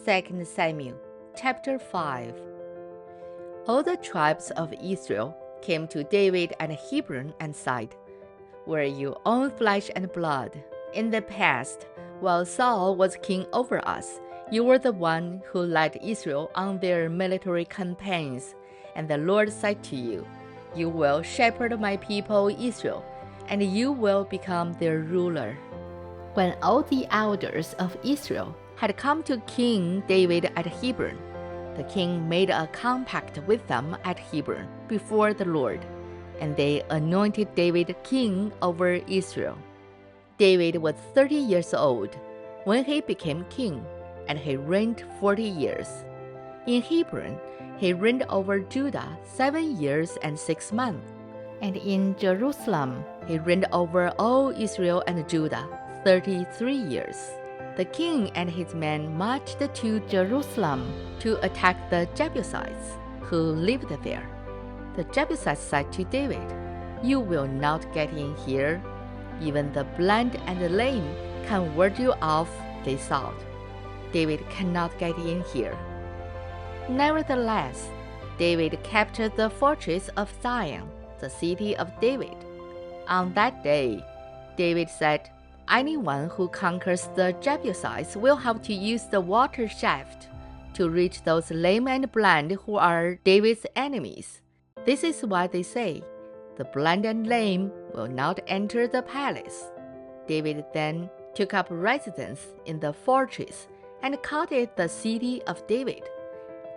2 Samuel chapter 5. All the tribes of Israel came to David at Hebron and said, "Were you own flesh and blood? In the past, while Saul was king over us, you were the one who led Israel on their military campaigns, and the Lord said to you, 'You will shepherd my people Israel, and you will become their ruler.'" When all the elders of Israel had come to King David at Hebron, the king made a compact with them at Hebron before the Lord, and they anointed David king over Israel. David was 30 years old when he became king, and he reigned 40 years. In Hebron, he reigned over Judah 7 years and 6 months, and in Jerusalem, he reigned over all Israel and Judah 33 years. The king and his men marched to Jerusalem to attack the Jebusites who lived there. The Jebusites said to David, "You will not get in here. Even the blind and the lame can ward you off," they thought. "David cannot get in here." Nevertheless, David captured the fortress of Zion, the city of David. On that day, David said, "Anyone who conquers the Jebusites will have to use the water shaft to reach those lame and blind who are David's enemies." This is why they say, "The blind and lame will not enter the palace." David then took up residence in the fortress and called it the City of David.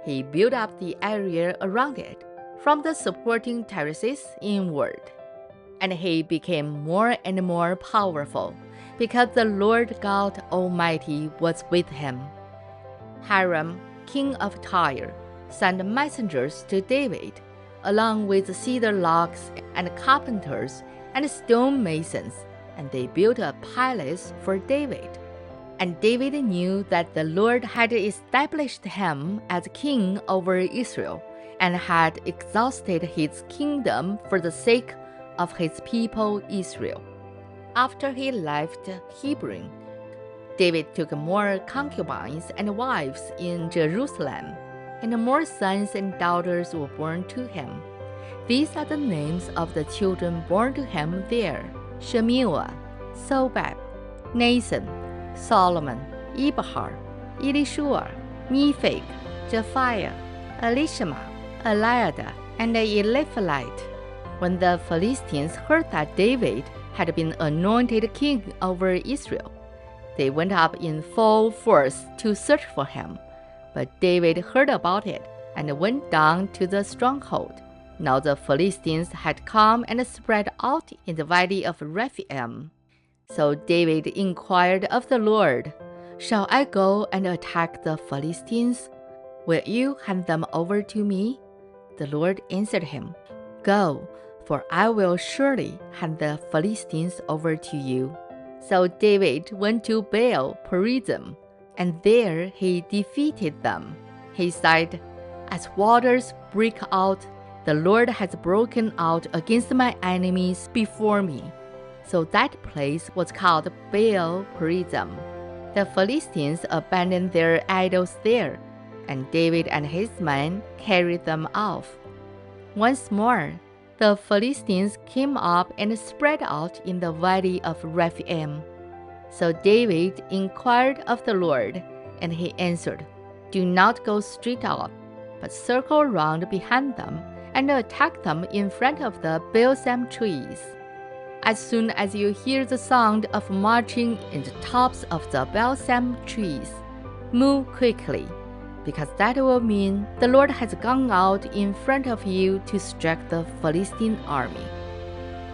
He built up the area around it, from the supporting terraces inward. And he became more and more powerful, because the Lord God Almighty was with him. Hiram, king of Tyre, sent messengers to David, along with cedar logs and carpenters and stone masons, and they built a palace for David. And David knew that the Lord had established him as king over Israel, and had exhausted his kingdom for the sake of his people Israel. After he left Hebron, David took more concubines and wives in Jerusalem, and more sons and daughters were born to him. These are the names of the children born to him there: Shemuel, Sobab, Nathan, Solomon, Ibhar, Elishua, Nepheg, Japhiah, Elishama, Eliada, and Eliphelite. When the Philistines heard that David had been anointed king over Israel, they went up in full force to search for him. But David heard about it and went down to the stronghold. Now the Philistines had come and spread out in the valley of Rephaim. So David inquired of the Lord, "Shall I go and attack the Philistines? Will you hand them over to me?" The Lord answered him, "Go, for I will surely hand the Philistines over to you." So David went to Baal Perazim, and there he defeated them. He said, "As waters break out, the Lord has broken out against my enemies before me." So that place was called Baal Perazim. The Philistines abandoned their idols there, and David and his men carried them off. Once more, the Philistines came up and spread out in the valley of Rephaim. So David inquired of the Lord, and he answered, "Do not go straight up, but circle around behind them and attack them in front of the balsam trees. As soon as you hear the sound of marching in the tops of the balsam trees, move quickly, because that will mean the Lord has gone out in front of you to strike the Philistine army."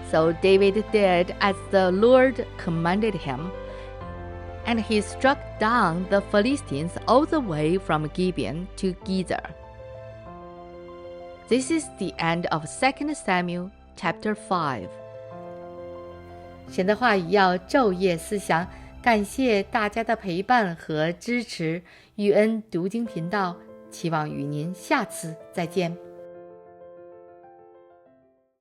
So David did as the Lord commanded him, and he struck down the Philistines all the way from Gibeon to Gezer. This is the end of 2 Samuel chapter 5. 神的话语要昼夜思想，感谢大家的陪伴和支持。玉恩读经频道，期望与您下次再见。